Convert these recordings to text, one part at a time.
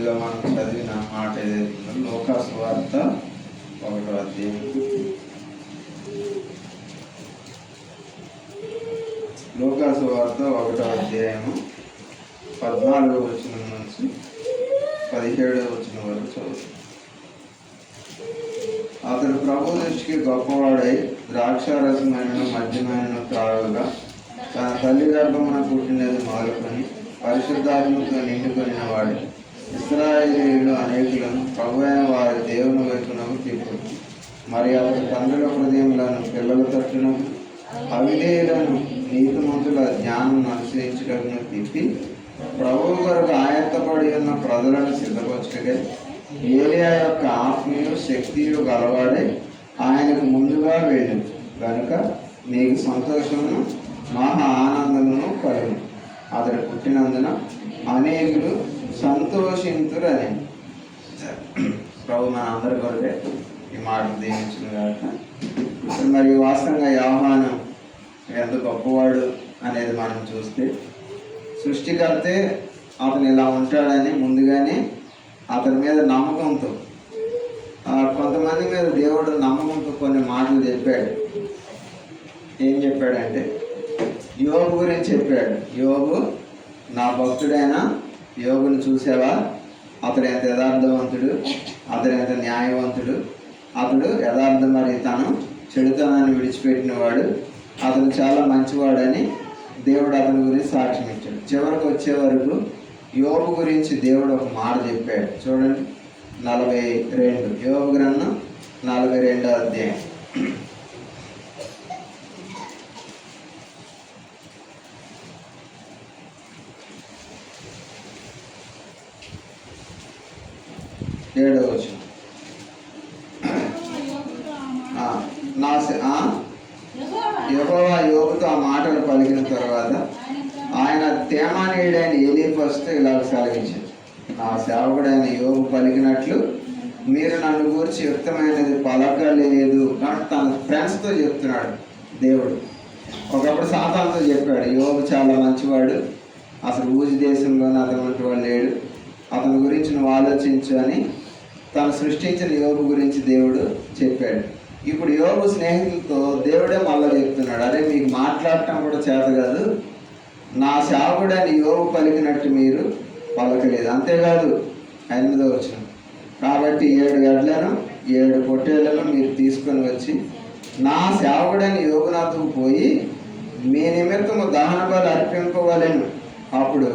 కొద్దిగా మనం చదివిన మాట ఏదైతే లూకా సువార్త 1వ అధ్యాయం, లూకా సువార్త 1వ అధ్యాయము 14వ వచనం నుంచి 17వ వచనం వరకు చదువు. అతడు ప్రభు దృష్టికి గొప్పవాడై ద్రాక్షారసమైన మద్యమైన త్రాగుగా తన తల్లి గర్భమున పుట్టినది మొదలుకొని పరిశుద్ధాత్మతో నిండుకొనిన వాడు ఇశ్రాయేలీయులు అనేకులను ప్రభు అయిన వారి దేవుని వైపునకు తిప్పుడు. మరి అతడు తండ్రుల హృదయములను పిల్లల తట్టునకు అవిధేయులను నీతిమంతుల జ్ఞానం అనుసరించుటకును తిప్పి ప్రభువు కొరకు ఆయత్తపడి ఉన్న ప్రజలను సిద్ధపరచుటకై ఏలియా యొక్క ఆత్మీయు శక్తియు గలవాడే ఆయనకు ముందుగా వెళ్ళి కనుక నీకు సంతోషమును మహా ఆనందమును కలుగు. అతడు పుట్టినందున అనేకులు సంతోషింతురని. ప్రభు మన అందరి కొరకే ఈ మాట దీవించిన కాబట్టి మరి వాస్తవంగా యోహాను ఎంత గొప్పవాడు అనేది మనం చూస్తే, సృష్టికర్తే అతను ఇలా ఉంటాడని ముందుగానే అతని మీద నమ్మకంతో, కొంతమంది మీద దేవుడు నమ్మకంతో కొన్ని మాటలు చెప్పాడు. ఏం చెప్పాడంటే యోబు గురించి చెప్పాడు. యోబు నా భక్తుడైన యోబుని చూసావా, అతడు ఎంత యథార్థవంతుడు, అతడు ఎంత న్యాయవంతుడు, అతడు యథార్థం మరి తను చెడుతనాన్ని విడిచిపెట్టినవాడు, అతను చాలా మంచివాడని దేవుడు అతని గురించి సాక్ష్యం ఇచ్చాడు. చివరికి వచ్చే వరకు యోబు గురించి దేవుడు ఒక మాట చెప్పాడు. చూడండి 42 యోబు గ్రంథం 42వ అధ్యాయం. యెహోవా యోబుతో ఆ మాటలు పలికిన తర్వాత ఆయన తేమానీయుడైన ఎలీఫజుతో ఇలా సెలవించాడు, నా సేవకుడైన యోబు పలికినట్లు మీరు నన్ను గురించి యుక్తమైనది పలకలేదు. కాబట్టి తన ఫ్రెండ్స్తో చెప్తున్నాడు దేవుడు. ఒకప్పుడు సాతానుతో చెప్పాడు, యోబు చాలా మంచివాడు, అసలు ఊజి దేశంలోనే అతను వంటి వాడు లేడు, అతని గురించి నువ్వు ఆలోచించు అని తను సృష్టించిన యోబు గురించి దేవుడు చెప్పాడు. ఇప్పుడు యోబు స్నేహితులతో దేవుడే మళ్ళీ చెప్తున్నాడు, అరే మీకు మాట్లాడటం కూడా చేత కాదు, నా సేవకుడని యోబు పలికినట్టు మీరు పలకలేదు. అంతేకాదు 8వ వచనం, కాబట్టి 7 గడ్లను 7 పొట్టేళ్లను మీరు తీసుకొని వచ్చి నా సేవకుడని యోబునాథుకు పోయి మీ నిమిత్తము దహన బలి అర్పింపవలెను. అప్పుడు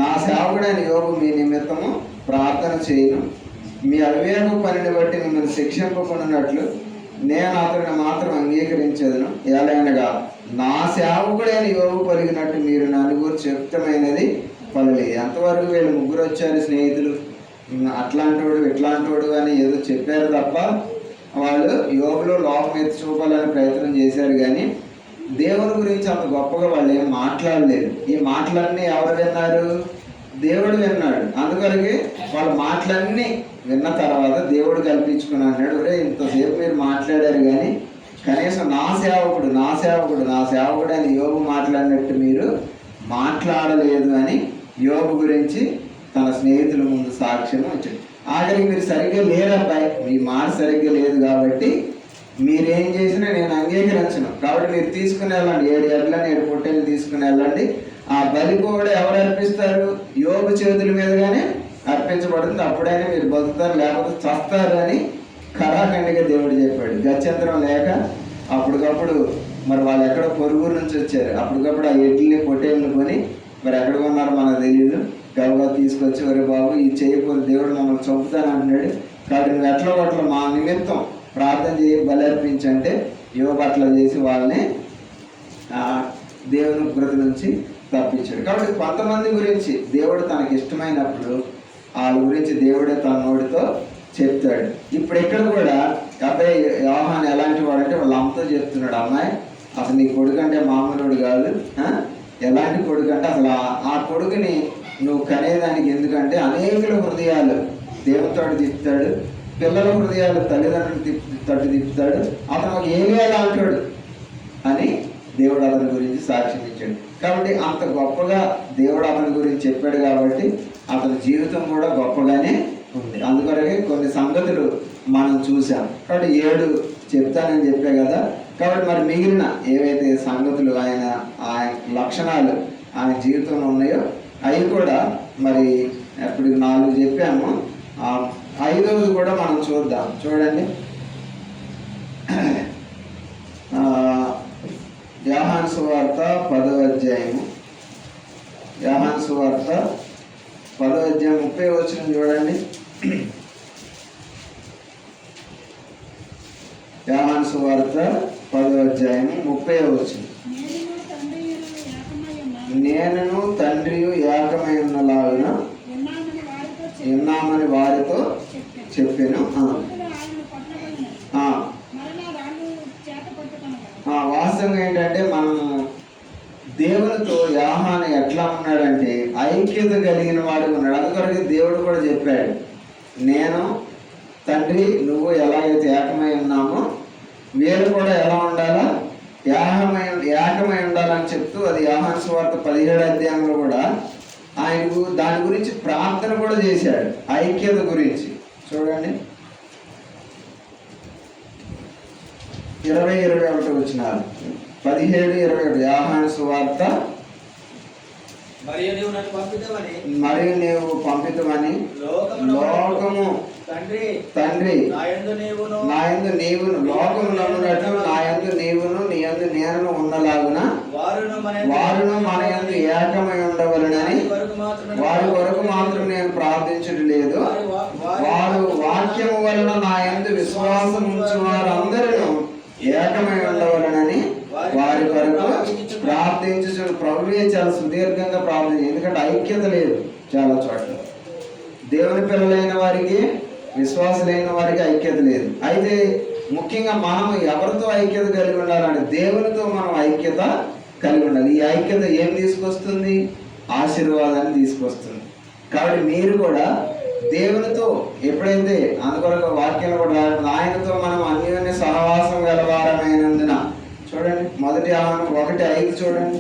నా సేవకుడని యోబు మీ నిమిత్తము ప్రార్థన చేయను, మీ అవివేక పనిని బట్టి మిమ్మల్ని శిక్షింపకున్నట్లు నేను అతడిని మాత్రం అంగీకరించదును. ఎలాగనగా నా సేవకుడైన యోబు పలికినట్టు మీరు నన్ను గురించి చెప్తమైనది పలలేదు. ఎంతవరకు వీళ్ళు ముగ్గురు వచ్చారు స్నేహితులు, అట్లాంటోడు ఇట్లాంటోడు అని ఏదో చెప్పారు తప్ప వాళ్ళు యోబులో లోపం ఎత్తి చూపాలని ప్రయత్నం చేశారు, కానీ దేవుని గురించి అంత గొప్పగా వాళ్ళు ఏం మాట్లాడలేదు. ఈ మాటలన్నీ ఎవరు విన్నారు? దేవుడు విన్నాడు. అందుకని వాళ్ళ మాటలన్నీ విన్న తర్వాత దేవుడు కల్పించుకుని అన్నాడు, ఒరే ఇంతసేపు మీరు మాట్లాడారు కానీ కనీసం నా సేవకుడు అని యోబు మాట్లాడినట్టు మీరు మాట్లాడలేదు అని యోబు గురించి తన స్నేహితుల ముందు సాక్ష్యం వచ్చాడు. ఆఖరికి మీరు సరిగ్గా లేరబ్బాయి, మీ మాట సరిగ్గా లేదు కాబట్టి మీరేం చేసినా నేను అంగీకరించను, కాబట్టి మీరు తీసుకుని వెళ్ళండి, 7 ఎడ్లని 7 పొట్టేలు తీసుకుని వెళ్ళండి. ఆ బలి కూడా ఎవరు అర్పిస్తారు? యోబు చేతుల మీదుగానే అర్పించబడుతుంది. అప్పుడైనా మీరు బతుకుతారు, లేకపోతే చస్తారు అని ఖరాఖండిగా దేవుడు చెప్పాడు. గత్యంతరం లేక అప్పటికప్పుడు మరి వాళ్ళు ఎక్కడో పొరుగురు నుంచి వచ్చారు, అప్పటికప్పుడు ఆ ఎడ్లని పొట్టేళ్ళని కొని మరి ఎక్కడ కొన్నారో మనకు తెలియదు, గబగా తీసుకొచ్చి ఒరే బాబు ఇది చేయకపోతే దేవుడు మమ్మల్ని చంపుతాను అంటున్నాడు, కాబట్టి నువ్వు ఎట్లా అట్లా మా నిమిత్తం ప్రార్థన చేయి, బలి అర్పించంటే యోబు అట్లా చేసి వాళ్ళని దేవుని ఉగ్రత నుంచి తప్పించాడు. కాబట్టి కొంతమంది గురించి దేవుడు తనకి ఇష్టమైనప్పుడు వాళ్ళ గురించి దేవుడే తన నోటితో చెప్తాడు. ఇప్పుడు ఇక్కడ కూడా అబ్బాయి యోహాను ఎలాంటి వాడంటే వాళ్ళ అమ్మతో చెప్తున్నాడు, అమ్మాయి అసలు నీ కొడుకు అంటే మామూలుడు కాదు, ఎలాంటి కొడుకు అంటే అసలు ఆ కొడుకుని నువ్వు కనేదానికి, ఎందుకంటే అనేకుల హృదయాలు దేవునితో తిప్పుతాడు, పిల్లల హృదయాలు తల్లిదండ్రులు తట్టు తిప్పుతాడు, అతను ఒక ఏలియా అంటాడు అని దేవుడు అతని గురించి సాక్ష్యం ఇచ్చాడు. కాబట్టి అంత గొప్పగా దేవుడు అతని గురించి చెప్పాడు కాబట్టి అతని జీవితం కూడా గొప్పగానే ఉంది. అందుకొరకే కొన్ని సంగతులు మనం చూసాం. కాబట్టి 7 చెప్తానని చెప్పే కదా. కాబట్టి మరి మిగిలిన ఏవైతే సంగతులు ఆయన లక్షణాలు ఆయన జీవితంలో ఉన్నాయో అవి కూడా మరి ఇప్పుడు 4 చెప్పాము. 5వది కూడా మనం చూద్దాం. చూడండి, యోహాను సువార్త 10వ అధ్యాయము. యోహాను సువార్త 10వ అధ్యాయం 30వ వచనం చూడండి. యోహాను సువార్త 10వ అధ్యాయము 30వ వచనం. నేనును తండ్రియు ఏకమై ఉన్నలాగున ఉన్నామని వారితో చెప్పాను. వాస్తవంగా ఏంటంటే మనం దేవునితో యోహాను ఎట్లా ఉన్నాడంటే ఐక్యత కలిగిన వాడు ఉన్నాడు. అందుకొరకు దేవుడు కూడా చెప్పాడు, నేను తండ్రి నువ్వు ఎలాగైతే ఏకమై ఉన్నామో వీరు కూడా ఎలా ఉండాలా, ఏకమై ఉండాలని చెప్తూ అది యోహాను సువార్త 17వ అధ్యాయంలో కూడా ఆయనకు దాని గురించి ప్రార్థన కూడా చేశాడు, ఐక్యత గురించి. చూడండి 20-21 వచనాలు. 17-21 యోహాను సువార్త. మరియు నీవు పంపితమని లోకము తండ్రి నా యందు నీవును లోకములో ఉన్నట్లు నా యందు నీవును నీ యందు నేను ఉన్నలాగున వారును మన యందు ఏకమై ఉండవలెనని వారి కొరకు మాత్రం నేను ప్రార్థించడం లేదు. వారు వాక్యము వలన నా యందు విశ్వాసం ఉంచు వారందరూ ఏకమై ఉండవలనని వారి కొరకు ప్రార్థించు. ప్రభువే చాలా సుదీర్ఘంగా ప్రార్థన, ఎందుకంటే ఐక్యత లేదు చాలా చోట్ల. దేవుని పిల్లలైన వారికి, విశ్వాసులైన వారికి ఐక్యత లేదు. అయితే ముఖ్యంగా మనం ఎవరితో ఐక్యత కలిగి ఉండాలంటే దేవునితో మనం ఐక్యత కలిగి ఉండాలి. ఈ ఐక్యత ఏం తీసుకొస్తుంది? ఆశీర్వాదాన్ని తీసుకొస్తుంది. కాబట్టి మీరు కూడా దేవునితో ఎప్పుడైతే అందుకొరకు వాక్యం కూడా ఆయనతో మనం అన్యోన్య సహవాసం గలవారమైనందున. చూడండి 1 యోహాను 1:5 చూడండి.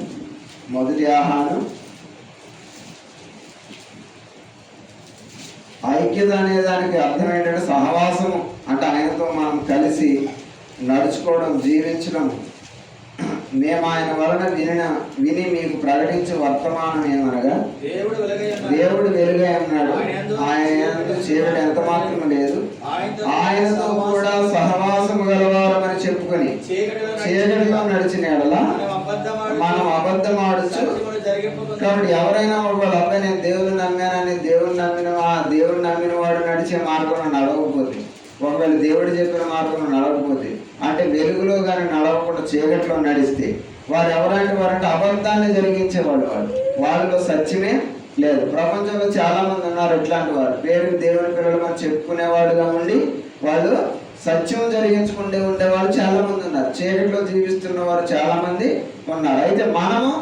1 యోహాను. ఐక్యత అనే దానికి అర్థం ఏంటంటే సహవాసము అంటే ఆయనతో మనం కలిసి నడుచుకోవడం, జీవించడం. మేము ఆయన వలన విని మీకు ప్రకటించే వర్తమానం ఏమనగా దేవుడు వెలుగై ఉన్నాడు, ఆయన చీకటి ఎంత మాత్రం లేదు, ఆయనతో కూడా సహవాసము గలవారమని చెప్పుకొని చీకటిలో నడిచిన ఎడల మనం అబద్ధం ఆడచ్చు. కాబట్టి ఎవరైనా ఒకవేళ అబ్బాయి నేను దేవుని నమ్మానని దేవుని నమ్మిన వాడు నడిచే మార్గంలో నడవకపోతే, ఒకవేళ దేవుడు చెప్పిన మార్గంలో నడవకపోతే, అంటే వెలుగులో కానీ నడవకుండా చీకట్లో నడిస్తే వారు ఎవరంటే వారంటే అబద్ధాన్ని జరిగించేవాళ్ళు. వాళ్ళలో సత్యమే లేదు. ప్రపంచంలో చాలా మంది ఉన్నారు ఇట్లాంటి వారు, పేరు దేవుని పిల్లలు మనం చెప్పుకునేవాడుగా ఉండి వాళ్ళు సత్యం జరిగించుకుంటే ఉండేవాళ్ళు చాలా మంది ఉన్నారు. చీకట్లో జీవిస్తున్న వారు చాలా మంది ఉన్నారు. అయితే మనము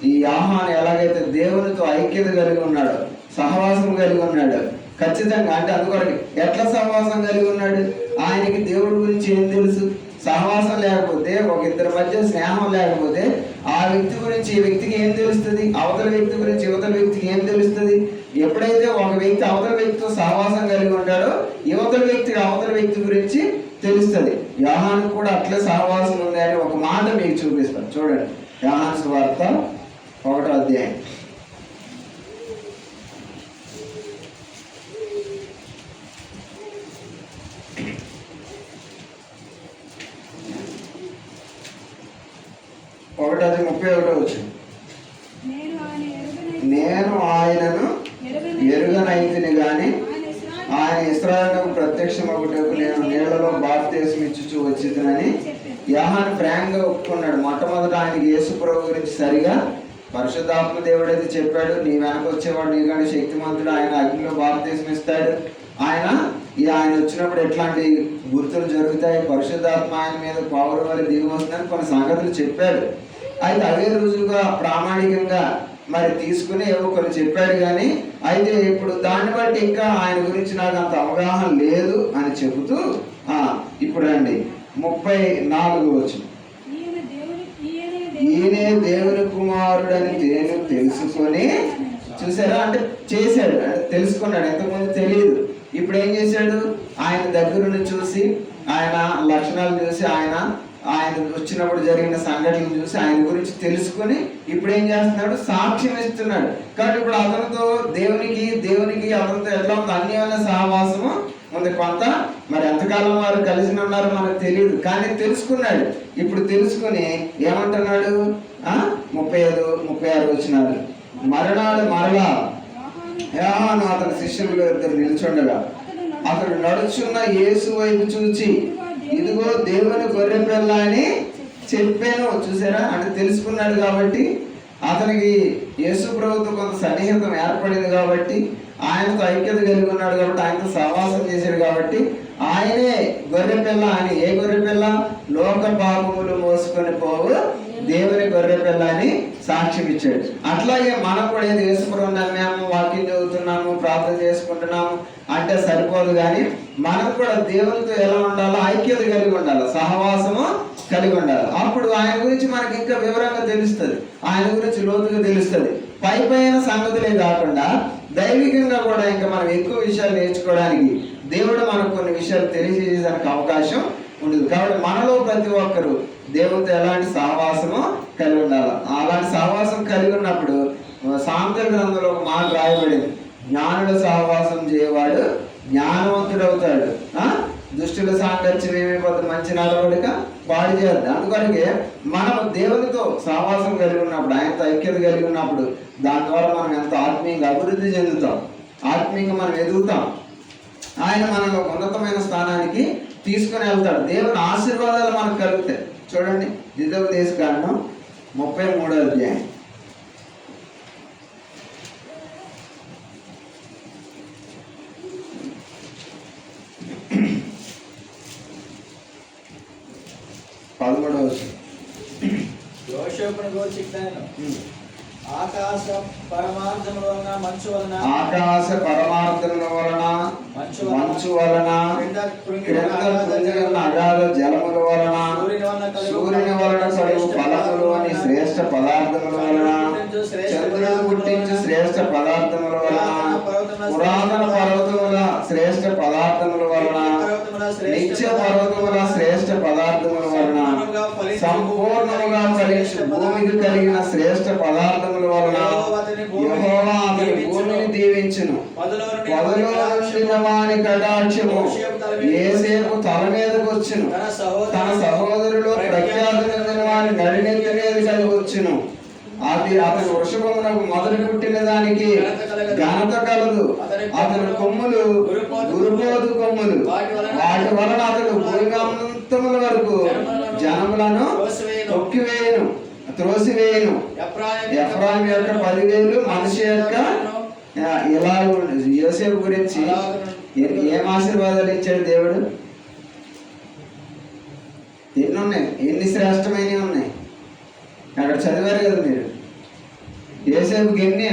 ఈ యోహాను ఎలాగైతే దేవునితో ఐక్యత కలిగి ఉన్నాడో, సహవాసం కలిగి ఉన్నాడు ఖచ్చితంగా. అంటే అందుకొరకు ఎట్లా సహవాసం కలిగి ఉన్నాడు? ఆయనకి దేవుడి గురించి ఏం తెలుసు? సహవాసం లేకపోతే, ఒక ఇద్దరి మధ్య స్నేహం లేకపోతే ఆ వ్యక్తి గురించి ఈ వ్యక్తికి ఏం తెలుస్తుంది? అవతల వ్యక్తి గురించి యువతల వ్యక్తికి ఏం తెలుస్తుంది? ఎప్పుడైతే ఒక వ్యక్తి అవతల వ్యక్తితో సహవాసం కలిగి ఉంటాడో యువతల వ్యక్తికి అవతల వ్యక్తి గురించి తెలుస్తుంది. యోహాను కూడా అట్లే సహవాసం ఉంది అని ఒక మాట మీకు చూపిస్తాను. చూడండి యోహాను సువార్త 1వ అధ్యాయం. ఒకటి 31 వచ్చింది. నేను ఆయనను ఎరుగనైతిని గాని ఆయన ఇశ్రాయేలుకు ప్రత్యక్షమగుటకు నేను నీళ్లలో బాప్తిస్మం ఇచ్చుచూ వచ్చిందని యోహాను ఫ్రాంక్గా ఒప్పుకున్నాడు. మొట్టమొదట ఆయనకి యేసు ప్రభు గురించి సరిగా పరిశుద్ధాత్మ దేవుడైతే చెప్పాడు, నీ వెనక వచ్చేవాడు నీకంటే శక్తిమంతుడు, ఆయన అగ్నిలో బాప్తిస్మం ఇస్తాడు, ఆయన వచ్చినప్పుడు ఎట్లాంటి గుర్తులు జరుగుతాయి, పరిశుద్ధాత్మ ఆయన మీద పవర్ వల్ల దిగి వస్తుందని కొన్ని సంగతులు చెప్పాడు. అయితే అవే రోజులుగా ప్రామాణికంగా మరి తీసుకుని ఏవో కొన్ని చెప్పాడు. కానీ అయితే ఇప్పుడు దాన్ని బట్టి ఇంకా ఆయన గురించి నాకు అంత అవగాహన లేదు అని చెబుతూ ఇప్పుడు రండి 34 వచ్చిన ఈయనే దేవుని కుమారుడని నేను తెలుసుకొని చూసారా, అంటే చేశాడు, అంటే తెలుసుకున్నాడు. ఎంతమంది తెలియదు, ఇప్పుడు ఏం చేశాడు, ఆయన దగ్గరుండి చూసి, ఆయన లక్షణాలు చూసి, ఆయన వచ్చినప్పుడు జరిగిన సంఘటనలు చూసి ఆయన గురించి తెలుసుకుని ఇప్పుడు ఏం చేస్తున్నాడు, సాక్ష్యం ఇస్తున్నాడు. కాబట్టి ఇప్పుడు అతనితో దేవునికి అతనితో ఎట్లా ఉంది, అన్యోన్య సహవాసము ఉంది. కొంత మరి ఎంతకాలం వారు కలిసి ఉన్నారో మనకు తెలియదు, కానీ తెలుసుకున్నాడు. ఇప్పుడు తెలుసుకుని ఏమంటున్నాడు, 35, 36 వచ్చినాడు. మరణాలు మరలా యోహాను అతని శిష్యులు ఇద్దరు నిల్చుండగా అతడు నడుచున్న యేసు వైపు చూచి, ఇదిగో దేవుని గొర్రె పిల్ల అని చెప్పాను. చూసారా, అంటే తెలుసుకున్నాడు కాబట్టి అతనికి యేసు ప్రభుతో కొంత సన్నిహితం ఏర్పడింది కాబట్టి, ఆయనతో ఐక్యత కలిగి ఉన్నాడు కాబట్టి, ఆయనతో సహవాసం చేశాడు కాబట్టి ఆయనే గొర్రె పిల్ల అని. ఏ గొర్రె పిల్ల? లోక పాపములు మోసుకొని పోవు దేవుని గొర్రె పిల్ల అని సాక్ష్యం ఇచ్చాడు. అట్లాగే మనం కూడా ఏది యేసుప్రభువు నమ్మాము, వాక్యం చదువుతున్నాము, ప్రార్థన చేసుకుంటున్నాము అంటే సరిపోదు, కానీ మనం కూడా దేవునితో ఎలా ఉండాలో ఐక్యత కలిగి ఉండాలి, సహవాసము కలిగి ఉండాలి. అప్పుడు ఆయన గురించి మనకి ఇంకా వివరంగా తెలుస్తుంది, ఆయన గురించి లోతుగా తెలుస్తుంది. పైన సంగతులే కాకుండా దైవికంగా కూడా ఇంకా మనం ఎక్కువ విషయాలు నేర్చుకోవడానికి దేవుడు మనకు కొన్ని విషయాలు తెలియజేయడానికి అవకాశం ఉండదు. కాబట్టి మనలో ప్రతి ఒక్కరు దేవునితో ఎలాంటి సహవాసము కలిగి ఉండాలి. అలాంటి సహవాసం కలిగి ఉన్నప్పుడు సామెతల గ్రంథంలో ఒక మాట రాయబడింది, జ్ఞానుల సహవాసం చేయవాడు జ్ఞానవంతుడవుతాడు, దుష్టుల సాంగత్యం ఏమైపోతుంది, మంచి నడవడిక పాడు చేద్దాం. అందుకనికే మనం దేవునితో సహవాసం కలిగి ఉన్నప్పుడు, ఆయనతో ఐక్యత కలిగి ఉన్నప్పుడు దాని ద్వారా మనం ఎంతో ఆత్మీయంగా అభివృద్ధి చెందుతాం, ఆత్మీయంగా మనం ఎదుగుతాం. ఆయన మనల్ని ఒక ఉన్నతమైన స్థానానికి తీసుకుని వెళ్తాడు. దేవుని ఆశీర్వాదాలు మనకు కలుగుతాయి. చూడండి, ద్వితోపదేశకాండం 33వ అధ్యాయం. ఆకాశ పరమార్థముల వలన మంచు వలన మంచు వలన అగాధ జలముల వలన సూర్యుని వలన కలుగు ఫలములు అని శ్రేష్ఠ పదార్థముల వలన చంద్రుడు పుట్టించు శ్రేష్ఠ పదార్థముల వలన పురాతన పర్వతముల శ్రేష్ఠ పదార్థముల వలన నిత్య పర్వతముల శ్రేష్ఠ పదార్థముల వలన సంపూర్ణముగా ఫలించు భూమికి కలిగిన శ్రేష్ఠ పదార్థముల వలన యెహోవా అతని భూమిని దీవించును. పొదలో నుండిన వాని కటాక్షము యోసేపు తల మీదకు వచ్చును. తన సహోదరులు ప్రఖ్యాతి చెందిన వాని నడినెత్తి మీద కలిగి వచ్చును. అది అతని వృషభమునకు మొదలు పుట్టిన దానికి ఘనత కలదు. అతని కొమ్ములు గురుపోతు కొమ్ములు, వాటి వలన అతడు భూమికాంతముల వరకు జనములను త్రోసివేయను. ఎఫ్రాయిము యొక్క 10,000 మనిషి యొక్క ఇలా. యోసేపు గురించి ఏం ఆశీర్వాదాలు ఇచ్చాడు దేవుడు? ఎన్ని ఉన్నాయి, ఎన్ని శ్రేష్టమైనవి ఉన్నాయి అక్కడ చదివారు కదా మీరు. యోసేపుకి ఎన్ని?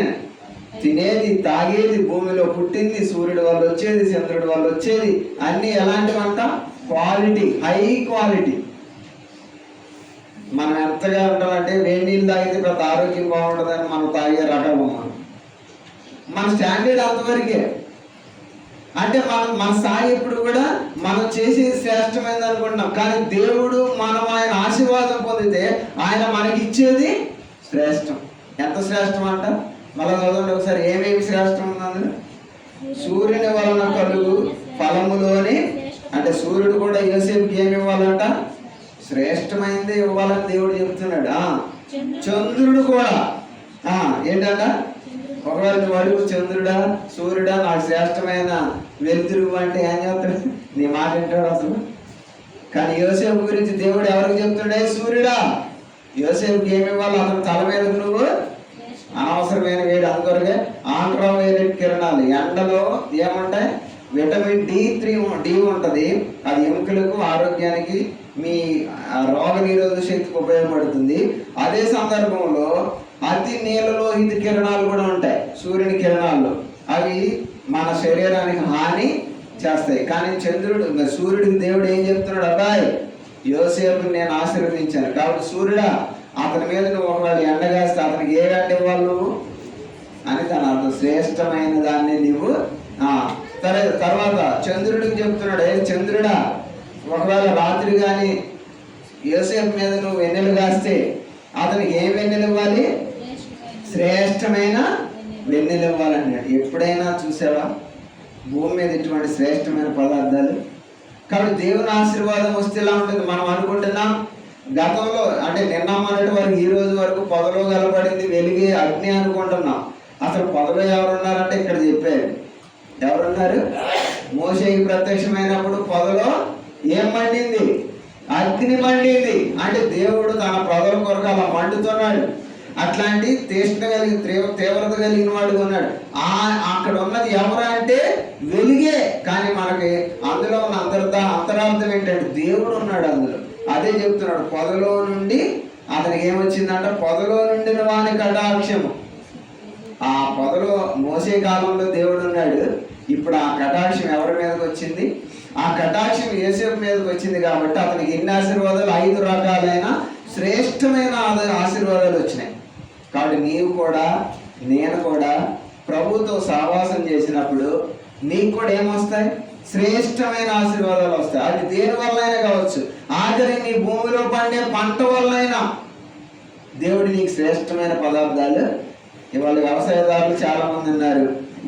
తినేది, తాగేది, భూమిలో పుట్టింది, సూర్యుడు వల్ల వచ్చేది, చంద్రుడి వల్ల వచ్చేది, అన్ని ఎలాంటివంట? Quality, high quality. మనం ఎంతగా ఉంటామంటే వేడి నీళ్ళు తాగితే పెద్ద ఆరోగ్యం బాగుంటుందని మనం తాగే రకము. మన స్టాండర్డ్ అంతవరకే. అంటే మన స్థాయి ఎప్పుడు కూడా మనం చేసేది శ్రేష్టమైనది అనుకుంటున్నాం, కానీ దేవుడు మనం ఆయన ఆశీర్వాదం పొందితే ఆయన మనకి ఇచ్చేది శ్రేష్టం. ఎంత శ్రేష్టం అంట? మళ్ళీ చదవండి ఒకసారి, ఏమేమి శ్రేష్టం ఉన్నది? సూర్యుని వలన కలుగు ఫలములోని, అంటే సూర్యుడు కూడా యోసేపుకి ఏమి ఇవ్వాలంట? శ్రేష్టమైనది ఇవ్వాలని దేవుడు చెప్తున్నాడు. చంద్రుడు కూడా ఏంటంట? ఒకవేళ నువ్వు అడుగు, చంద్రుడా సూర్యుడా నాకు శ్రేష్టమైన వెలుతురు అంటే ఏం చెప్తాడు? నీ మాట వింటాడు అసలు. కానీ యోసేపు గురించి దేవుడు ఎవరికి చెప్తుండే? సూర్యుడా యోసేపుకి ఏమి ఇవ్వాలి? అతను తల మీద నువ్వు అనవసరమైన వేడి, అందుకొరకే ఆంధ్రవైలెట్ కిరణాలు. ఎండలో ఏముంటాయి? విటమిన్ D3 ఉంటుంది. అది ఎముకలకు, ఆరోగ్యానికి, మీ రోగ నిరోధక శక్తికి ఉపయోగపడుతుంది. అదే సందర్భంలో అతి నీలలోహిత కిరణాలు కూడా ఉంటాయి సూర్యుని కిరణాల్లో. అవి మన శరీరానికి హాని చేస్తాయి. కానీ సూర్యుడికి దేవుడు ఏం చెప్తున్నాడు? అబ్బాయి యోసేపుని నేను ఆశీర్వదించాను కాబట్టి సూర్యుడా, అతని మీద నువ్వు ఒకవేళ ఎండగాస్తే అతనికి ఏ గంట ఇవ్వాలి? నువ్వు అని తన అర్థం. శ్రేష్టమైన దాన్ని నీవు తర్వాత చంద్రుడికి చెప్తున్నాడు, ఏ చంద్రుడా, ఒకవేళ రాత్రి కానీ యోసేపు మీద నువ్వు వెన్నెలు కాస్తే అతనికి ఏ వెన్నెలు ఇవ్వాలి? శ్రేష్టమైన వెన్నెలు ఇవ్వాలన్నాడు. ఎప్పుడైనా చూసావా భూమి మీద ఇటువంటి శ్రేష్టమైన పదార్థాలు? కాబట్టి దేవుని ఆశీర్వాదం వస్తే ఇలా ఉంటుంది. మనం అనుకుంటున్నాం గతంలో అంటే నిన్న మొన్నటి వరకు ఈ రోజు వరకు పొదలో కలబడింది వెలిగే అగ్ని అనుకుంటున్నాం. అసలు పొదలో ఎవరున్నారంటే ఇక్కడ చెప్పారు. ఎవరున్నారు? మోషేకి ప్రత్యక్షమైనప్పుడు పొదలో ఏం మండింది? అగ్ని మండింది. అంటే దేవుడు తన ప్రజల కొరకు అలా మండుతున్నాడు. అట్లాంటి తీష్ణ కలిగి తీవ్రత కలిగిన వాడు ఉన్నాడు. అక్కడ ఉన్నది ఎవరు అంటే వెలిగే. కానీ మనకి అందులో ఉన్న అంతరార్థం ఏంటంటే దేవుడు ఉన్నాడు అందులో. అదే చెప్తున్నాడు, పొదలో నుండి అతనికి ఏమొచ్చిందంట? పొదలో నుండిన వాని కటాక్షము. ఆ పొదలో మోసే కాలంలో దేవుడు ఉన్నాడు. ఇప్పుడు ఆ కటాక్షం ఎవరి మీదకి వచ్చింది? ఆ కటాక్షం యోసేపు మీదకి వచ్చింది. కాబట్టి అతనికి ఎన్ని ఆశీర్వాదాలు? 5 రకాలైన శ్రేష్టమైన ఆశీర్వాదాలు వచ్చినాయి. కాబట్టి నీవు కూడా నేను కూడా ప్రభుతో సహవాసం చేసినప్పుడు నీకు కూడా ఏమొస్తాయి? శ్రేష్టమైన ఆశీర్వాదాలు వస్తాయి. అది దేని వల్లైనా కావచ్చు. ఆఖరి నీ భూమిలో పండే పంట వల్లైనా దేవుడు నీకు శ్రేష్టమైన పదార్థాలు ఇవాళ. వ్యవసాయదారులు చాలా మంది ఉన్నారు.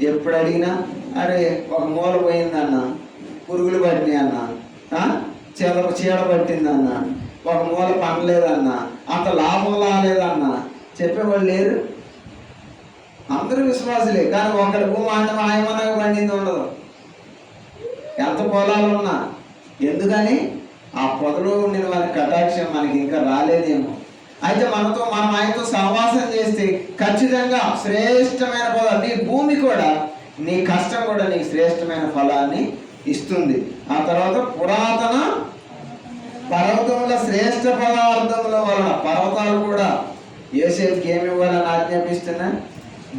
ఎప్పుడు అడిగినా అరే ఒక మూల పోయిందన్న, పురుగులు పట్టినాయి అన్న, చీడ పట్టిందన్న, ఒక మూల పండలేదన్న, అంత లాభం రాలేదన్న చెప్పేవాళ్ళు లేరు. అందరూ విశ్వాసులే. కానీ ఒకటి భూమి ఆయమనగా పండింది ఉండదు, ఎంత పొలాలు ఉన్నా. ఎందుకని? ఆ పొదలో ఉండిన వారి కటాక్షం మనకి ఇంకా రాలేదేమో. అయితే మనం ఆయనతో సహవాసం చేస్తే ఖచ్చితంగా శ్రేష్టమైన ఫలాలు, నీ భూమి కూడా నీ కష్టం కూడా నీకు శ్రేష్టమైన ఫలాన్ని ఇస్తుంది. ఆ తర్వాత పురాతన పర్వతముల శ్రేష్ట పదార్థముల వలన, పర్వతాలు కూడా యోసేపుకి ఏమి ఇవ్వాలని ఆజ్ఞాపిస్తున్నా?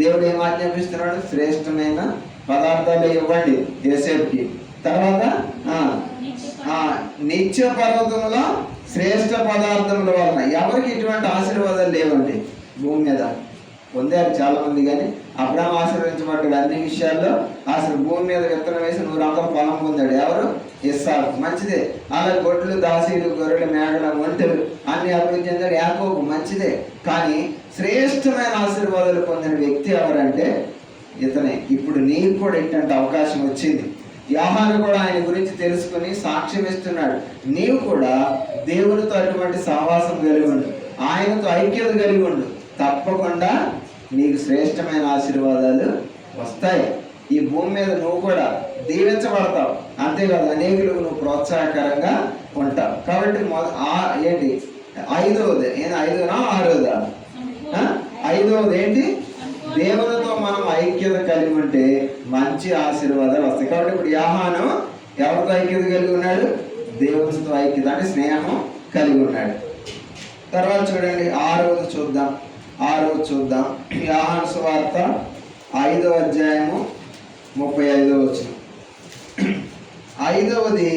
దేవుడు ఏం ఆజ్ఞాపిస్తున్నాడు? శ్రేష్టమైన పదార్థాలు ఇవ్వండి యోసేపుకి. తర్వాత నిత్య పర్వతముల శ్రేష్ట పదార్థముల వలన. ఎవరికి ఇటువంటి ఆశీర్వాదాలు లేవండి భూమి మీద. పొందారు చాలా మంది, కానీ అబ్రాహాం ఆశీర్వదించబడ్డాడు అన్ని విషయాల్లో. అసలు భూమి మీద విత్తనం వేసి 100 పొలం పొందాడు. ఎవరు? ఇస్సాకు. మంచిదే. అలా గొడ్లు, దాసీలు, గొర్రెలు, మేకలు, ఒంటెలు అన్ని అభివృద్ధి చెందాడు యాకోబు. మంచిదే. కానీ శ్రేష్టమైన ఆశీర్వాదాలు పొందిన వ్యక్తి ఎవరంటే ఇతనే. ఇప్పుడు నీకు కూడా ఇటువంటి అవకాశం వచ్చింది. యోహాను కూడా ఆయన గురించి తెలుసుకుని సాక్ష్యం ఇస్తున్నాడు. నీవు కూడా దేవునితో అటువంటి సహవాసం కలిగి ఉండు, ఆయనతో ఐక్యత కలిగి ఉండు. తప్పకుండా నీకు శ్రేష్టమైన ఆశీర్వాదాలు వస్తాయి. ఈ భూమి మీద నువ్వు కూడా దీవించబడతావు. అంతేకాదు అనేకులకు నువ్వు ప్రోత్సాహకరంగా ఉంటావు. కాబట్టి ఏంటి 5వది? 5వ 6వదా? 5వది ఏంటి? దేవునితో మనం ఐక్యత కలిగి ఉంటే మంచి ఆశీర్వాదాలు వస్తాయి. కాబట్టి ఇప్పుడు యోహాను ఎవరితో ఐక్యత కలిగి ఉన్నాడు? దేవునితో ఐక్యత అంటే స్నేహం కలిగి ఉన్నాడు. తర్వాత చూడండి 6వది చూద్దాం. యోహాను సువార్త 5వ అధ్యాయము 35వ వచనం. 5వది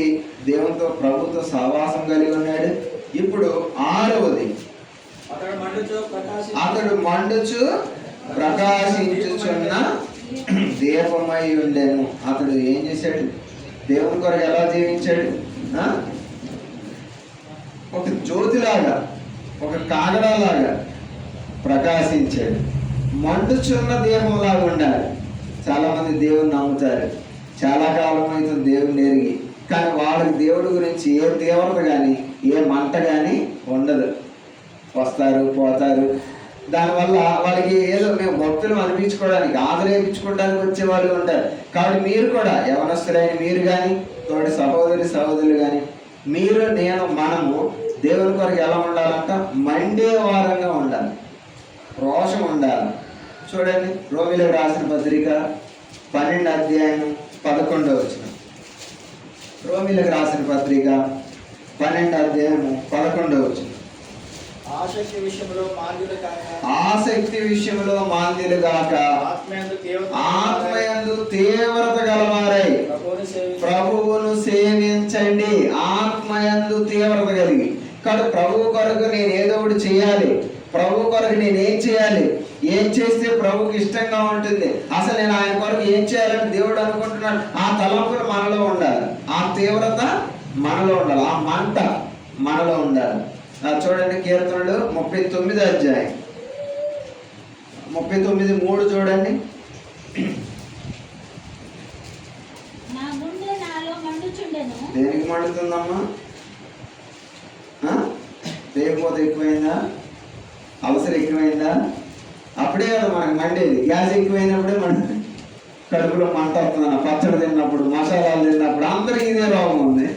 దేవునితో ప్రభుతో సహవాసం కలిగి ఉన్నాడు. ఇప్పుడు 6వది అతడు మండుచు ప్రకాశించుచున్న దీపమై ఉండెను. అతడు ఏం చేశాడు? దేవుని కొరకు ఎలా జీవించాడు? ఒక జ్యోతిలాగా, ఒక కాగడాలాగా ప్రకాశించాడు. మండుచున్న దీపంలాగా ఉండాలి. చాలామంది దేవుని నమ్ముతారు, చాలా కాలం అవుతుంది దేవుని ఎరిగి, కానీ వాళ్ళకి దేవుడి గురించి ఏ తీవ్రత కానీ ఏ మంట కానీ ఉండదు. వస్తారు పోతారు. దానివల్ల వాళ్ళకి ఏదో మేము భక్తులు అనిపించుకోవడానికి, ఆదరేపించుకోవడానికి వచ్చే వాళ్ళు ఉంటారు. కాబట్టి మీరు కూడా యవనస్తులైన మీరు కానీ, తోటి సహోదరులు కానీ, మీరు నేను మనము దేవుని కొరకు ఎలా ఉండాలంట? మండే వారంగా ఉండాలి, రోషం ఉండాలి. చూడండి రోమిలకు రాసిన పత్రిక 12వ అధ్యాయం 11వ వచనం. రోమిలకు రాసిన పత్రిక 12వ అధ్యాయం 11వ వచనం. ఆసక్తి విషయంలో మాంద్యులు గాక ఆత్మయందు తీవ్రత గలవారై ప్రభువును సేవించండి. ఆత్మయందు తీవ్రత కలిగి. కాబట్టి ప్రభువు కొరకు నేను ఏదో ఒకటి చేయాలి, ప్రభు కొరకు నేనేం చేయాలి, ఏం చేస్తే ప్రభుకి ఇష్టంగా ఉంటుంది, అసలు నేను ఆయన కొరకు ఏం చేయాలని దేవుడు అనుకుంటున్నాడు, ఆ తలంపులు మనలో ఉండాలి, ఆ తీవ్రత మనలో ఉండాలి, ఆ మంట మనలో ఉండాలి. చూడండి కీర్తనలు 39 అధ్యాయం 39:3 చూడండి. దేనికి మండుతుందమ్మా? లేకపోతే ఎక్కువైందా? అవసరం ఎక్కువైందా? అప్పుడే కదా మనకు మండేది. గ్యాస్ ఎక్కువైనప్పుడే మండుతుంది. కడుపులో మంట వస్తుంది, పచ్చడి తిన్నప్పుడు, మసాలాలు తిన్నప్పుడు అందరికీ ఇదే రోగం ఉంది.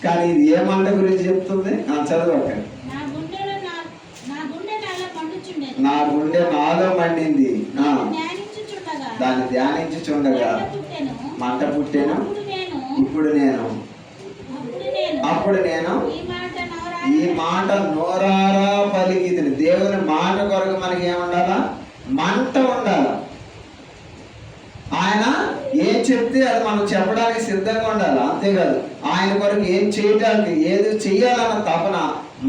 కానీ ఇది ఏ మంట గురించి చెప్తుంది? చదవక. నా గుండె నాలో మండింది, దాన్ని ధ్యానించుచుండగా మంట పుట్టెను. అప్పుడు నేను ఈ మాట నోరారా పలికితిని. దేవుని మాట కొరకు మనకి ఏముండాలా? మంట ఉండాలా. ఆయన ఏం చెప్తే అది మనం చెప్పడానికి సిద్ధంగా ఉండాలి, అంతేకాదు ఆయన కొరకు ఏం చేయడానికి, ఏది చెయ్యాలన్న తపన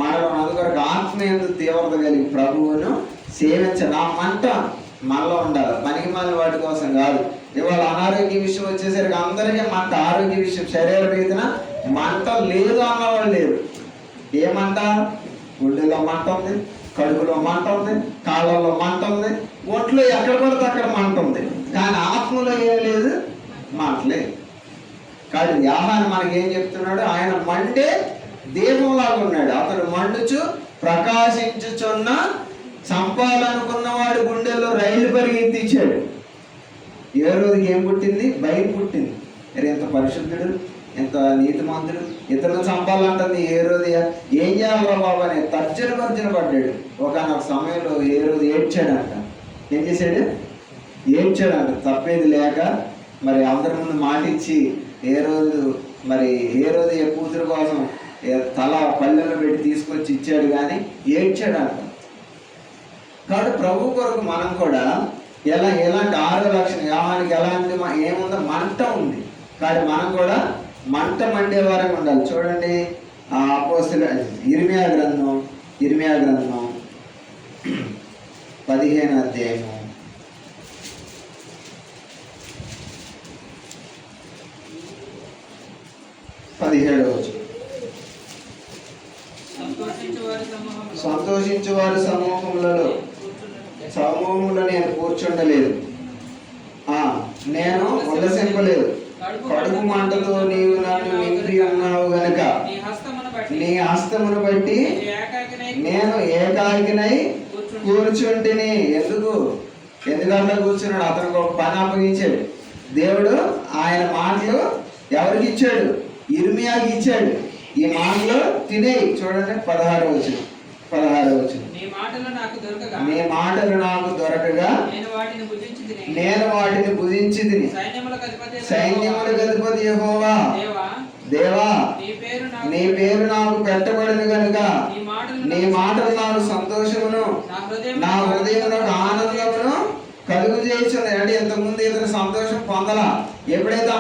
మనలో అందుకొరకు ఆత్మీయందు తీవ్రత కలిగి ప్రభువును సేవించాలి. ఆ మంట మనలో ఉండాలి, పనికి మన వాటి కోసం కాదు. ఇవాళ అనారోగ్య విషయం వచ్చేసరికి అందరికీ మంట, ఆరోగ్య విషయం శరీర రీతిన మంట లేదు అన్నవాళ్ళు లేరు. ఏమంట? గుండెలో మంట ఉంది, కడుపులో మంట ఉంది, కాళ్ళలో మంట ఉంది, ఒంట్లో ఎక్కడ పడితే అక్కడ మంట ఉంది. కానీ ఆత్మలో ఏం లేదు, మంట లేదు. కానీ యాహాను మనకి ఏం చెప్తున్నాడు? ఆయన మండే దీపంలాగా ఉన్నాడు. అతడు మండుచు ప్రకాశించుచున్న చంపాలనుకున్నవాడు గుండెల్లో రైలు పరిగెత్తించాడు. ఏ రోజుకి ఏం పుట్టింది? భయం పుట్టింది. మరి ఎంత పరిశుద్ధుడు, ఎంత నీతిమంతుడు, ఇతరులు చంపాలంటుంది. ఏ రోజు ఏం చేయాలరా బాబు అని తర్జన పడ్డాడు. ఒకనొక సమయంలో ఏ రోజు ఏడ్చాడంట. ఏం చేశాడు? ఏడ్చాడంట. తప్పేది లేక మరి అందరి ముందు మాటిచ్చి ఏ రోజు ఏ కూతురు కోసం తల పల్లెల్లో పెట్టి తీసుకొచ్చి ఇచ్చాడు, కానీ ఏడ్చాడంట. కాబట్టి ప్రభు కొరకు మనం కూడా ఎలాంటి 6 లక్షల యావానికి ఎలాంటి ఏముందో మంట ఉంది. కానీ మనం కూడా మంట మండే వారంగా ఉండాలి. చూడండి ఆ అపోస్తలుల ఇర్మియా గ్రంథం 15 అధ్యాయము 17వ వచనం. సంతోషించు వారి సమూహంలో నేను కూర్చుండలేదు, నేను ఉల్లసింపలేదు. కడుపు మంటతో నీవు నన్ను నింపి ఉన్నావు గనుక నీ హస్తమును బట్టి నేను ఏకాకినై కూర్చుంటిని. ఎందుకంటే కూర్చున్నాడు? అతనికి ఒక పని అప్పగించాడు దేవుడు. ఆయన మాటలు ఎవరికి ఇచ్చాడు? ఇర్మియాకి ఇచ్చాడు. ఈ మాటలు తినేయి. చూడండి 16వ వచనం. నీ మాటలు నాకు దొరకగా నేను వాటిని భుజించితిని. సైన్యములకు అధిపతి యెహోవా దేవా, నీ పేరు నాకు పెట్టబడిన కనుక నీ మాటలు నాకు సంతోషమును, నా హృదయమునకు ఆనందమును కలుగు చేస్తున్నాయి. అంటే ఇంతకుముందు ఇతను సంతోషం పొందలా. ఎప్పుడైతే ఆ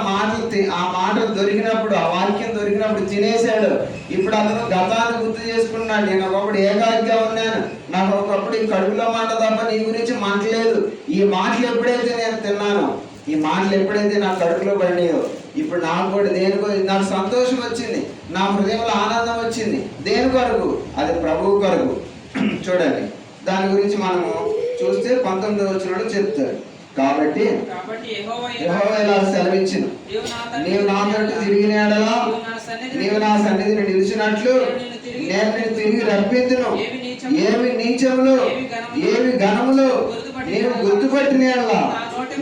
మాటలు దొరికినప్పుడు, ఆ వాక్యం దొరికినప్పుడు తినేశాడు. ఇప్పుడు అతను గతాన్ని గుర్తు చేసుకున్నాడు. నేను ఒకప్పుడు ఏకాకిగా ఉన్నాను, నాకు ఒకప్పుడు ఈ కడుపులో మంట తప్ప నీ గురించి మంటలేదు. ఈ మాటలు ఎప్పుడైతే నేను తిన్నానో, ఈ మాటలు ఎప్పుడైతే నా కడుపులో పడినాయో, ఇప్పుడు నాకు కూడా నాకు సంతోషం వచ్చింది, నా హృదయంలో ఆనందం వచ్చింది. దేని కొరకు? అది ప్రభువు కొరకు. చూడండి దాని గురించి మనము చూస్తే 19వ వచనంలో చెప్తారు. కాబట్టి యెహోవా ఇలా సెలవిచ్చును, నీవు నా తట్టు తిరిగిన యెడల నీవు నా సన్నిధిని నిలిచినట్లు నేను నిన్ను తిరిగి రప్పించును. ఏమి నీచములు ఏమి ఘనములు నీవు గుర్తుపట్టిన యెడల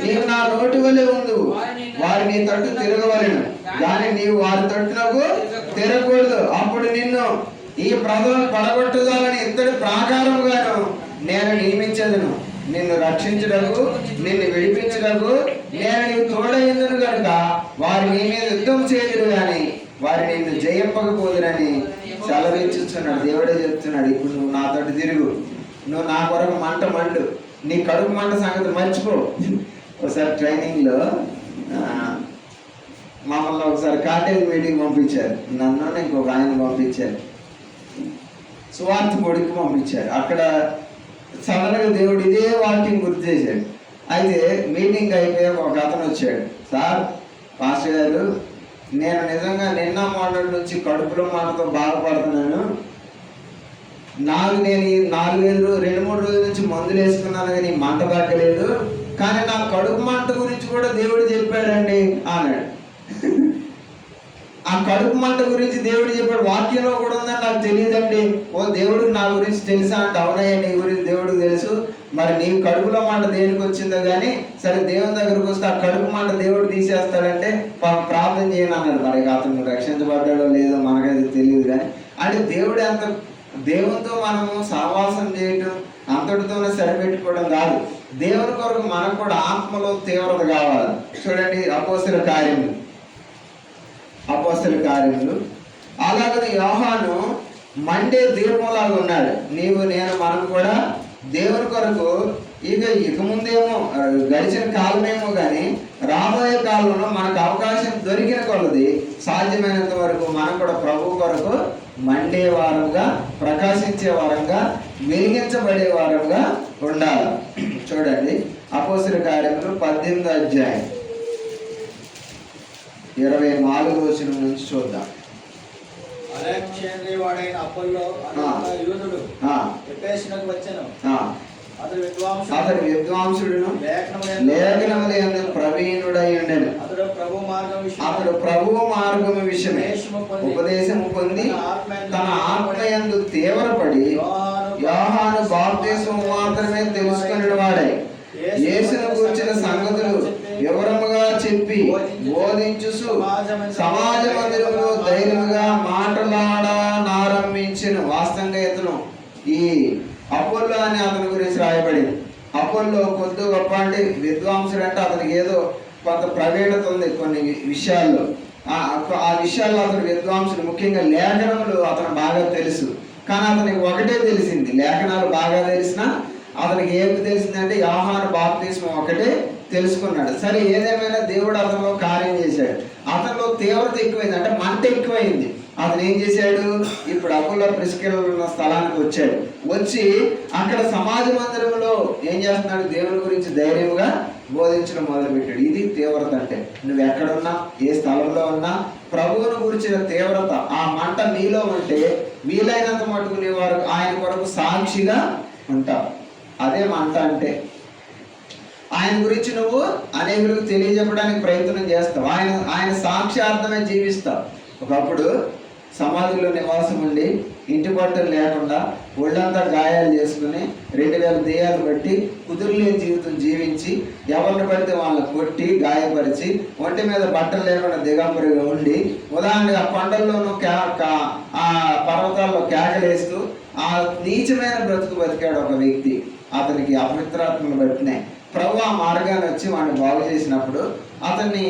నీవు నా నోటి వలె ఉండు. వారి నీ తట్టు తిరగవలెను, కానీ నీవు వారి తట్టునకు తిరగకూడదు. అప్పుడు నిన్ను ఈ ప్రజలను పడగొట్టుదాలని ఇత్తడి ప్రాకారముగాను నేను నియమించదును. నిన్ను రక్షించుటకు, నిన్ను విడిపించుటకు నేను నీకు తోడైందును కనుక వారి నీ మీద యుద్ధం చేయదురు కానీ వారి నిన్ను జయింపకపోదురని సెలవిచ్చుచున్నాడు. దేవుడే చెప్తున్నాడు. ఇప్పుడు నువ్వు నాతోటి తిరుగు, నువ్వు నా కొరకు మండు, నీ కడుపు మంట సంగతి మర్చిపో. ఒకసారి ట్రైనింగ్లో మమ్మల్ని ఒకసారి కాటేజ్ మీటింగ్ పంపించారు. నన్ను ఇంకొక ఆయన పంపించారు, సువార్త కొడుకు పంపించారు. అక్కడ సడన్గా దేవుడు ఇదే వాక్యం గుర్తు చేశాడు. అయితే మీటింగ్ అయిపోయాక ఒక అతను వచ్చాడు. సార్ పాస్టర్ గారు, నేను నిజంగా నిన్న మొన్నటి నుంచి కడుపులో మాటతో బాధపడుతున్నాను. నేను ఈ 2-3 రోజుల నుంచి మందులు వేసుకున్నాను కానీ మంట తగ్గలేదు. కానీ నా కడుపు మంట గురించి కూడా దేవుడు చెప్పాడండి అన్నాడు. ఆ కడుపు మంట గురించి దేవుడు చెప్పాడు, వాక్యంలో కూడా ఉందని నాకు తెలియదండి. ఓ దేవుడికి నా గురించి తెలుసా అంటే, అవునయ్యా నీ గురించి దేవుడికి తెలుసు. మరి నీ కడుపులో మంట దేనికి వచ్చిందో కానీ సరే దేవుని దగ్గరకు వస్తే ఆ కడుపు మంట దేవుడు తీసేస్తాడంటే ప్రార్థన చేయను అన్నాడు. మరి అతను రక్షించబడ్డాడో లేదో మనకైతే తెలియదు. కానీ అంటే దేవునితో మనము సహవాసం చేయటం అంతటితోనే సరిపెట్టుకోవడం కాదు. దేవుని కొరకు మనకు కూడా ఆత్మలో తీవ్రత కావాలి. చూడండి అపోస్తల కార్యములు అలాగనే యోహాను మండే దీపంలాగా ఉన్నాడు. నేను మనం కూడా దేవుని కొరకు ఇక ముందేమో గడిచిన కాలమేమో కానీ రాబోయే కాలంలో మనకు అవకాశం దొరికిన కొలది సాధ్యమైనంత వరకు మనం కూడా ప్రభు కొరకు మండే వారంగా, ప్రకాశించే వారంగా, వెలిగించబడే వారంగా ఉండాలి. చూడండి అపోస్తల కార్యములు 18వ అధ్యాయం 24వ వచనం నుంచి చూద్దాం. వాడైన అపోల్లో యూదుడు ఎఫెసునకు వచ్చెను. అతడు విద్వాంసుడును లేఖనములందు ప్రవీణుడై ఉండెను. అతడు ప్రభువు మార్గము విషయమే ఉపదేశము పొంది తన ఆత్మయందు తీవ్రపడి యోహాను బాప్తిస్మము మాత్రమే తెలుసుకుని వాడై యేసును కూర్చిన సంగతులు వివరముగా చెప్పి బోధించుచు సమాజ మందిరంలో ధైర్యముగా మాట్లాడారంభించెను. వాస్తవంగా ఇతను ఈ అపోల్లో అని అతని గురించి రాయబడింది. అపోల్లో కొద్ది గొప్ప అంటే విద్వాంసుడు అంటే అతనికి ఏదో కొంత ప్రవీణత ఉంది కొన్ని విషయాల్లో. ఆ విషయాల్లో అతను విద్వాంసుడు. ముఖ్యంగా లేఖనములు అతను బాగా తెలుసు. కానీ అతనికి ఒకటే తెలిసింది, లేఖనాలు బాగా తెలిసినా అతనికి ఏమి తెలిసిందంటే యోహాను బాప్తిస్మం ఒకటే తెలుసుకున్నాడు. సరే ఏదేమైనా దేవుడు అతనిలో కార్యం చేశాడు. అతనిలో తీవ్రత ఎక్కువైంది, అంటే మంట ఎక్కువైంది. అతను ఏం చేశాడు, ఇప్పుడు అపోల్లో ప్రిస్కిల్లో ఉన్న స్థలానికి వచ్చాడు. వచ్చి అక్కడ సమాజ మందిరంలో ఏం చేస్తున్నాడు, దేవుని గురించి ధైర్యంగా బోధించడం మొదలుపెట్టాడు. ఇది తీవ్రత అంటే. నువ్వు ఎక్కడున్నా, ఏ స్థలంలో ఉన్నా ప్రభువును గురించిన తీవ్రత, ఆ మంట నీలో ఉంటే వీలైనంత మటుకు నీ వారు ఆయన కొరకు సాక్షిగా ఉంటావు. అదే మంట అంటే. ఆయన గురించి నువ్వు అనేకులకు తెలియజెప్పడానికి ప్రయత్నం చేస్తావు. ఆయన సాక్ష్యార్థమే జీవిస్తావు. ఒకప్పుడు సమాధిలో నివాసం ఉండి ఇంటి బట్టలు లేకుండా ఒళ్ళంతా గాయాలు చేసుకుని 2000 దెయ్యాలు బట్టి కుదురులేని జీవితం జీవించి ఎవరిని పడితే వాళ్ళని కొట్టి గాయపరిచి ఒంటి మీద బట్టలు లేకుండా దిగంబరిగా ఉండి ఉదాహరణగా కొండల్లోనూ ఆ పర్వతాల్లో కేకలేస్తూ ఆ నీచమైన బ్రతుకు బతికాడు ఒక వ్యక్తి. అతనికి అపవిత్రాత్మలు పట్టినాయి. ప్రభు ఆ మార్గాన్ని వచ్చి వాడిని బాగు చేసినప్పుడు అతన్ని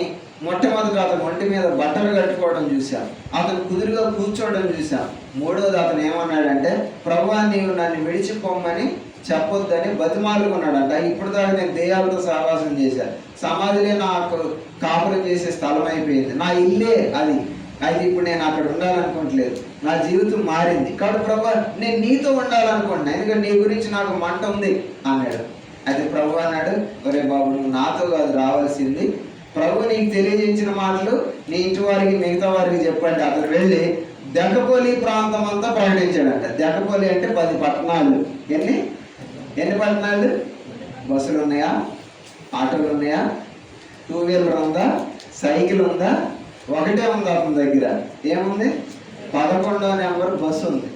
మొట్టమొదటి అతను ఒంటి మీద బట్టలు కట్టుకోవడం చూశాం. అతను కుదురుగా కూర్చోవడం చూశాం. మూడోది అతను ఏమన్నాడంటే, ప్రభువా నీవు నన్ను విడిచిపోమ్మని చెప్పొద్దని బతిమాలుకున్నాడంట. ఇప్పుడు దాకా నేను దెయ్యాలతో సహవాసం చేశాను, సమాధిలో నాకు కాపురం చేసే స్థలం అయిపోయింది, నా ఇల్లే అది ఇప్పుడు నేను అక్కడ ఉండాలనుకోవట్లేదు, నా జీవితం మారింది, కాబట్టి ప్రభు నేను నీతో ఉండాలనుకుంటున్నా, ఎందుకంటే నీ గురించి నాకు మంట ఉంది అన్నాడు. అయితే ప్రభు అన్నాడు, ఒరే బాబు నువ్వు నాతో కాదు రావాల్సింది, ప్రభు నీకు తెలియజేసిన మాటలు నీ ఇంటి వారికి మిగతా వారికి చెప్పండి. అతను వెళ్ళి దెక్కపోలి ప్రాంతం అంతా ప్రకటించాడంట. దెక్కపోలి అంటే 10 పట్టణాలు. ఎన్ని పట్టణాలు? బస్సులు ఉన్నాయా, ఆటోలు ఉన్నాయా, 2 వీలర్ ఉందా, సైకిల్ ఉందా? ఒకటే ఉంది అతని దగ్గర. ఏముంది? 11వ నెంబర్ బస్సు ఉంది.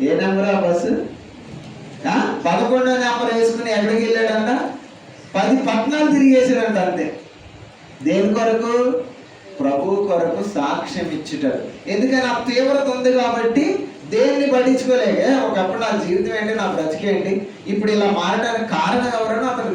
ఏ నెంబర్ ఆ బస్సు? 11వ నెంబర్ వేసుకుని ఎక్కడికి వెళ్ళాడంట? 10 పట్టణాలు తిరిగేసాడంట. అంతే. దేని కొరకు? ప్రభు కొరకు సాక్ష్యం ఇచ్చుటారు. ఎందుకని ఆ తీవ్రత ఉంది కాబట్టి దేన్ని పట్టించుకోలేక ఒకప్పుడు నా జీవితం ఏంటి, నా బ్రతికేంటి, ఇప్పుడు ఇలా మారడానికి కారణం ఎవరనో అతను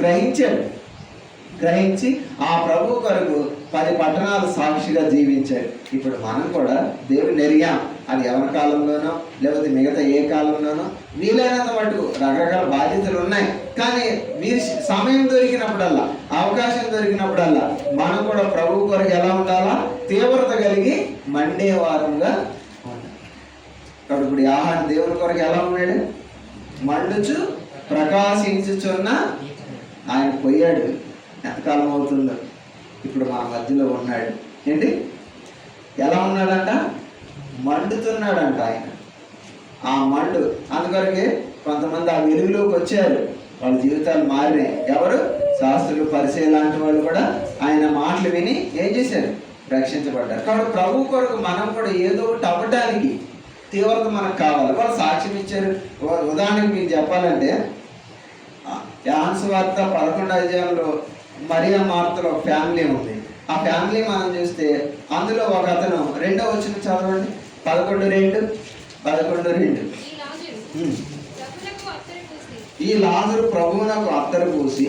గ్రహించి ఆ ప్రభు కొరకు 10 పట్టణాలు సాక్షిగా జీవించాడు. ఇప్పుడు మనం కూడా దేవుని ఎరిగాం. అది ఎవరి కాలంలోనో లేకపోతే మిగతా ఏ కాలంలోనో వీలైనంత మటుకు రకరకాల బాధ్యతలు ఉన్నాయి. కానీ వీరి సమయం దొరికినప్పుడల్లా, అవకాశం దొరికినప్పుడల్లా మనం కూడా ప్రభు కొరకు ఎలా ఉండాలా? తీవ్రత కలిగి మండే వారంగా ఉండాలి. కాబట్టి ఇప్పుడు యోహాను దేవుని కొరకు ఎలా ఉన్నాడు? మండుచు ప్రకాశించుచున్న ఆయన పోయాడు. ఎంతకాలం అవుతుందో ఇప్పుడు మన మధ్యలో ఉన్నాడు. ఏంటి ఎలా ఉన్నాడంట? మండుతున్నాడంట ఆయన. ఆ మండు అందుకొరకే కొంతమంది ఆ వెలుగులోకి వచ్చారు, వాళ్ళ జీవితాలు మారినాయి. ఎవరు? శాస్త్రులు, పరిచయం లాంటి వాళ్ళు కూడా ఆయన మాటలు విని ఏం చేశారు? రక్షించబడ్డారు. కాబట్టి ప్రభు కొరకు మనం కూడా ఏదో ఒకటి అవ్వడానికి తీవ్రత మనకు కావాలి. వాళ్ళు సాక్ష్యం ఇచ్చారు. ఉదాహరణకి మీకు చెప్పాలంటే యోహాను సువార్త 11వ అధ్యాయంలో మరియా మార్తలో ఫ్యామిలీ ఉంది. ఆ ఫ్యామిలీ మనం చూస్తే అందులో ఒక అతను 2వ వచనం చదవండి. 11:2 ఈ లాజరు ప్రభువునకు అత్తరు పూసి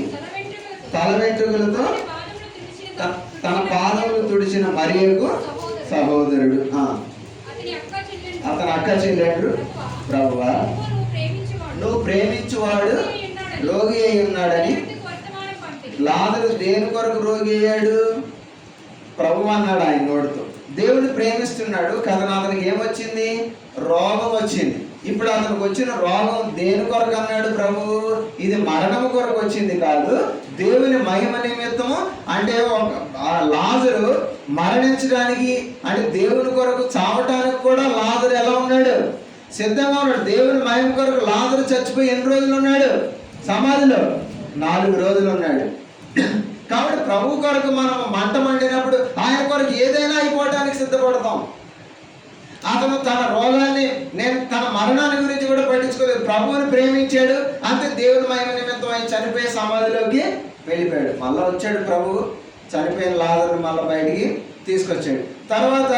తల వెంట్రుకలతో తన పాదములు తుడిచిన మరియకు సహోదరుడు, అతని అక్క చెల్లెండ్రు, ప్రభువా నువ్వు ప్రేమించువాడు రోగి అయి ఉన్నాడని. లాజరు దేని కొరకు రోగి అయ్యాడు? ప్రభు అన్నాడు ఆయన నోటితో. దేవుడు ప్రేమిస్తున్నాడు కదా, అతనికి ఏమొచ్చింది? రోగం వచ్చింది. ఇప్పుడు అతనికి వచ్చిన రోగం దేని కొరకు అన్నాడు ప్రభు? ఇది మరణం కొరకు వచ్చింది కాదు, దేవుని మహిమ నిమిత్తము. అంటే లాజరు మరణించడానికి, అంటే దేవుని కొరకు చావటానికి కూడా లాజరు ఎలా ఉన్నాడు? సిద్ధంగా ఉన్నాడు. దేవుని మహిమ కొరకు లాజరు చచ్చిపోయి ఎన్ని రోజులు ఉన్నాడు? సమాధిలో 4 రోజులు ఉన్నాడు. కాబట్టి ప్రభు కొరకు మనం మంట మండినప్పుడు ఆయన కొరకు ఏదైనా అయిపోవడానికి సిద్ధపడతాం. అతను తన రోగాన్ని, నేను తన మరణాన్ని గురించి కూడా పట్టించుకోలేదు. ప్రభువుని ప్రేమించాడు అంతే. దేవుని మహిమ నిమిత్తం ఆయన చనిపోయే సమాధిలోకి వెళ్ళిపోయాడు. మళ్ళీ వచ్చాడు ప్రభువు, చనిపోయిన లాజరును మళ్ళీ బయటికి తీసుకొచ్చాడు. తర్వాత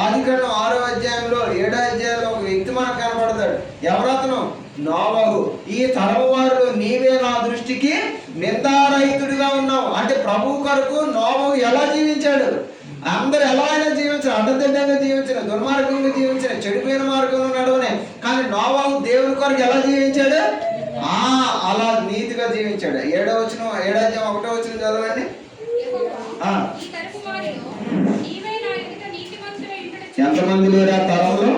ఆదికాండం 6వ అధ్యాయంలో 7వ అధ్యాయంలో ఒక వ్యక్తి మనకు కనపడతాడు. ఎవరతను? నోవహు. ఈ తరం వారిలో నీవే నా దృష్టికి నిందారహితుడిగా ఉన్నావు. అంటే ప్రభు కొరకు నోవహు ఎలా జీవించాడు? అందరు ఎలా అయినా జీవించారు, అడ్డదిడ్డంగా జీవించిన, దుర్మార్గంగా జీవించిన, చెడిపోయిన మార్గంలో నడవనే. కానీ నోవహు దేవుని కొరకు ఎలా జీవించాడు? అలా నీతిగా జీవించాడు. 7వ వచనం 7వ అధ్యాయం 1వ వచనం చదవండి. ఎంతమంది లేరు ఆ తరంలో?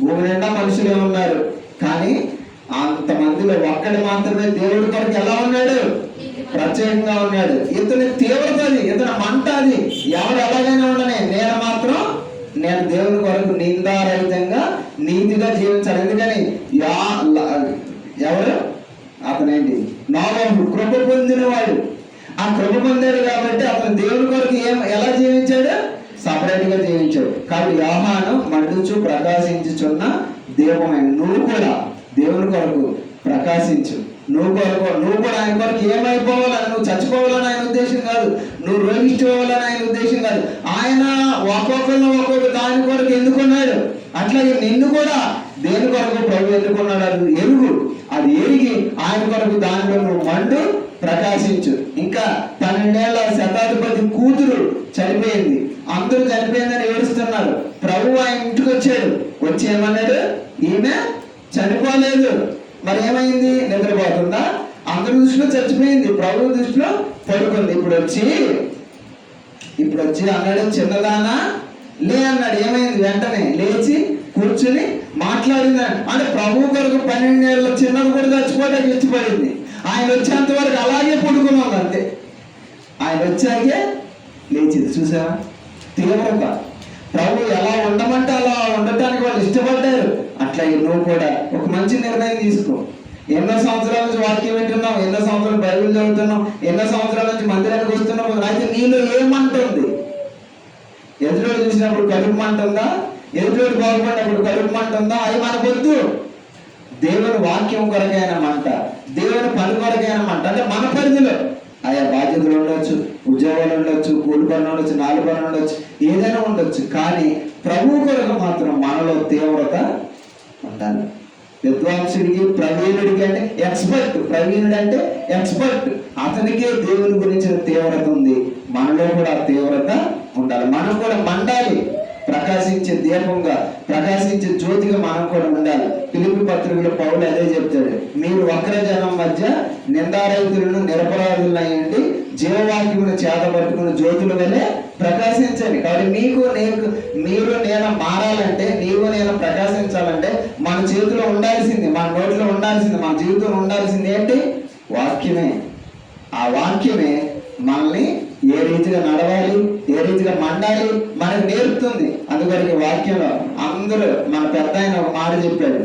భూమి నిండా మనుషులే ఉన్నారు, కానీ అంతమందిలో ఒక్కడి మాత్రమే దేవుడి కొరకు ఎలా ఉన్నాడు? ప్రత్యేకంగా ఉన్నాడు. ఇతని తీవ్రత అది, ఇతని మంట అది. ఎవరు ఎలాగైనా ఉండనే, నేను దేవుని కొరకు నిందారహితంగా నీతిగా జీవించాలి. ఎందుకని ఎవరు? అతనేంటి? నోవహు కృప పొందినవాడు. ఆ కృప పొందాడు కాబట్టి అతను దేవుని కొరకు ఎలా జీవించాడు? సపరేట్ గా జీవించాడు. కాబట్టి యోహాను మండుచు ప్రకాశించుచున్న దీపమైన. నువ్వు కూడా దేవుని కొరకు ప్రకాశించు. నువ్వు కూడా ఆయన కొరకు ఏమైపోవాలని, నువ్వు చచ్చిపోవాలని ఆయన ఉద్దేశం కాదు, నువ్వు రోగిపోవాలని ఆయన ఉద్దేశం కాదు. ఆయన ఒక్కొక్క దాని కొరకు ఎన్నుకున్నాడు. అట్లాగే నిన్ను కూడా దేని కొరకు ప్రభు ఎన్నుకున్నాడు అది ఎరుగు. అది ఎరిగి ఆయన కొరకు దానిలో నువ్వు మండు ప్రకాశించు. ఇంకా 12 ఏళ్ల శతాధిపతి కూతురు చనిపోయింది. అందరూ చనిపోయిందని ఏడుస్తున్నారు. ప్రభు ఆయన ఇంటికి వచ్చాడు. వచ్చి ఏమన్నాడు? ఈమె చనిపోలేదు. మరి ఏమైంది? నిద్రపోతుందా? అందరి దృష్టిలో చచ్చిపోయింది, ప్రభు దృష్టిలో పడుకుంది. ఇప్పుడు వచ్చి అన్నాడు, చిన్నదానా లే అన్నాడు. ఏమైంది? వెంటనే లేచి కూర్చుని మాట్లాడింది. అంటే ప్రభు కొరకు 12 ఏళ్ళ చిన్నది కూడా చచ్చిపోవడానికి ఇష్టపడింది. ఆయన వచ్చేంత వరకు అలాగే పడుకున్నాం అంతే. ఆయన వచ్చాకే లేచింది. చూసావా తీవ్రత? ప్రభు ఎలా ఉండమంటే అలా ఉండటానికి వాళ్ళు ఇష్టపడ్డారు. అట్లా నువ్వు కూడా ఒక మంచి నిర్ణయం తీసుకో. ఎన్నో సంవత్సరాల నుంచి వాక్యం వింటున్నావు, ఎన్నో సంవత్సరాలు బైబిల్ చదువుతున్నావు, ఎన్నో సంవత్సరాల నుంచి మందిరానికి వస్తున్నావు. అయితే నీలో ఏమంట ఉంది? ఎదురు చూసినప్పుడు కడుపు మంట ఉందా? ఎదురు బాగుపడినప్పుడు కడుపు మంట ఉందా? అవి మనకొద్దు. దేవుని వాక్యం కొరకైన మంట, దేవుని పని కొరకైన మంట. అంటే మన పరిధిలో ఆయా బాధ్యతలు ఉండొచ్చు, ఉద్యోగాలు ఉండొచ్చు, కూలి పనులు ఉండొచ్చు, 4 పనులు ఉండొచ్చు, ఏదైనా ఉండొచ్చు. కానీ ప్రభు కొరకు మాత్రం మనలో తీవ్రత ఉండాలి. విద్వాంసుడికి, ప్రవీణుడికి అంటే ఎక్స్పర్ట్, ప్రవీణుడు అంటే ఎక్స్పర్ట్, అతనికే దేవుని గురించిన తీవ్రత ఉంది. మనలో కూడా తీవ్రత ఉండాలి. మనం కూడా మండాలి. ప్రకాశించే దీపంగా, ప్రకాశించే జ్యోతిగా మనం కూడా ఉండాలి. ఫిలిప్పీ పత్రికలో పౌలు అదే చెప్తాడు. మీరు వక్ర జనం మధ్య నిందారహితులను నిరపరాధులను అయ్యండి, జీవవాక్యమును చేతబట్టుకుని జ్యోతుల వలె ప్రకాశించండి. కాబట్టి మీరు నేను మారాలంటే, నీవు నేను ప్రకాశించాలంటే మన చేతిలో ఉండాల్సింది, మన నోటిలో ఉండాల్సింది, మన జీవితంలో ఉండాల్సింది ఏంటి? వాక్యమే. ఆ వాక్యమే మనల్ని ఏ రీతిగా నడవాలి, ఏ రీతిగా మండాలి మనకు నేర్పుతుంది. అందువరకు వాక్యంలో అందరూ, మన పెద్ద ఆయన ఒక మాట చెప్పాడు,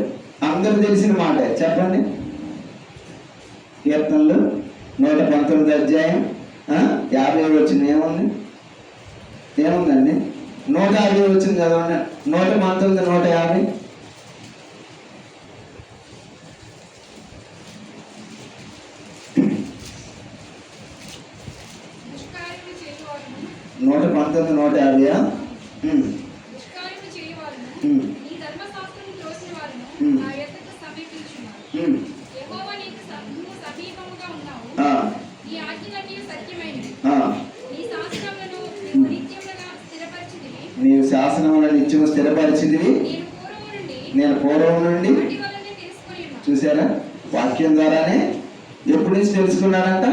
అందరూ తెలిసిన మాట చెప్పండి. కీర్తనలు 119 అధ్యాయం 50 వచ్చింది. ఏముందండి? 150 వచ్చింది చదవండి. 119, 150. నూట 19, 150. నీవు శాసనములను నిత్యము స్థిరపరిచితివి, నేను పూర్వం నుండి. చూసారా? వాక్యం ద్వారానే ఎప్పటి నుంచి తెలుసుకున్నాడంట?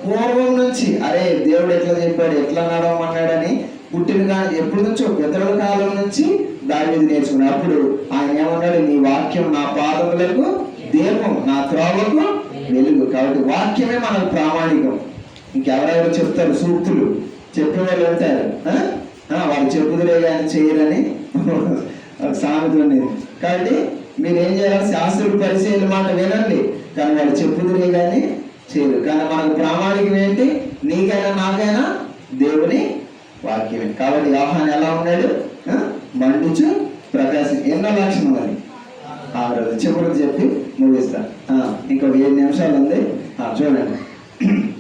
పూర్వం నుంచి. అరే దేవుడు ఎట్లా చెప్పాడు, ఎట్లా నడవమన్నాడని పుట్టిన కానీ ఎప్పటి నుంచో పితరుల కాలం నుంచి దావీదు నేర్చుకున్నాడు. అప్పుడు ఆయన ఏమన్నాడు? నీ వాక్యం నా పాదములకు దీపం, నా త్రోవకు వెలుగు. కాబట్టి వాక్యమే మనకు ప్రామాణికం. ఇంకెవరెవరు చెప్తారు? సూక్తులు చెప్పేవాళ్ళు ఉంటారు, వాళ్ళు చెప్పుదురే కానీ చేయరని సామెత ఉండేది. కాబట్టి మీరు ఏం చేయాలి? శాస్త్రులు పరిచయాల మాట వినండి, కానీ వాళ్ళు చెప్పుదురే కానీ చేయరు. కానీ మనకు ప్రామాణికం ఏంటి? నీకైనా నాకైనా దేవుని వాక్యమే. కాబట్టి యోహాను ఎలా ఉన్నాడు? మండుచు ప్రకాశం. ఎన్నో లక్షణం అది. ఆ రోజు చెప్పుడు చెప్పి ముగిస్తా. ఇంకొక 7 నిమిషాలు ఉంది. చూడండి,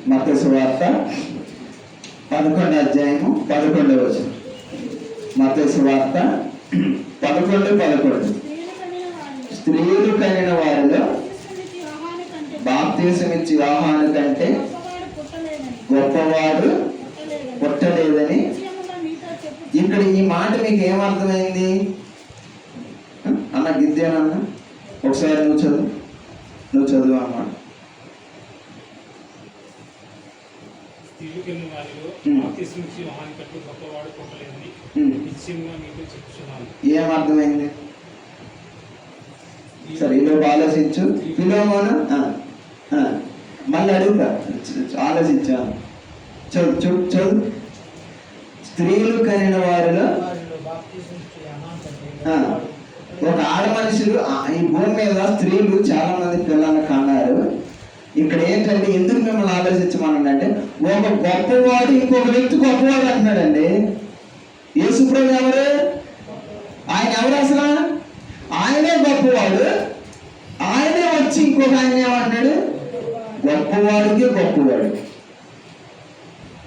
మత్తయి సువార్త 11వ అధ్యాయము 11వ వచనం. మత్తయి సువార్త 11:11. స్త్రీలు కనిన వారిలో బాప్తీసమిచ్చి యోహాను కంటే గొప్పవాడు పుట్టలేదని. ఇక్కడ ఈ మాట మీకు ఏమర్థమైంది అన్న? గిద్దేనన్న ఒకసారి నువ్వు చదువు అన్నమాట. ఏమర్థమైంది? సరే, ఈలోపు ఆలోచించు. పిలోమోను మళ్ళీ అడుగుతా, ఆలోచించా. చదువు. స్త్రీలు కనిన వారిలో ఒక ఆడ మనుషులు, ఈ భూమి మీద స్త్రీలు చాలా మంది పిల్లల్ని కన్నారు. ఇక్కడ ఏంటంటే ఎందుకు మిమ్మల్ని ఆలోచించమనంటే, ఒక గొప్పవాడు ఇంకొక వ్యక్తి గొప్పవాడు అంటున్నాడండి. యేసుప్రభు ఎవరు? ఆయన ఎవరు అసలు? ఆయనే గొప్పవాడు. ఆయనే వచ్చి ఇంకొక ఆయన ఏమంటున్నాడు? గొప్పవాడికి గొప్పవాడు.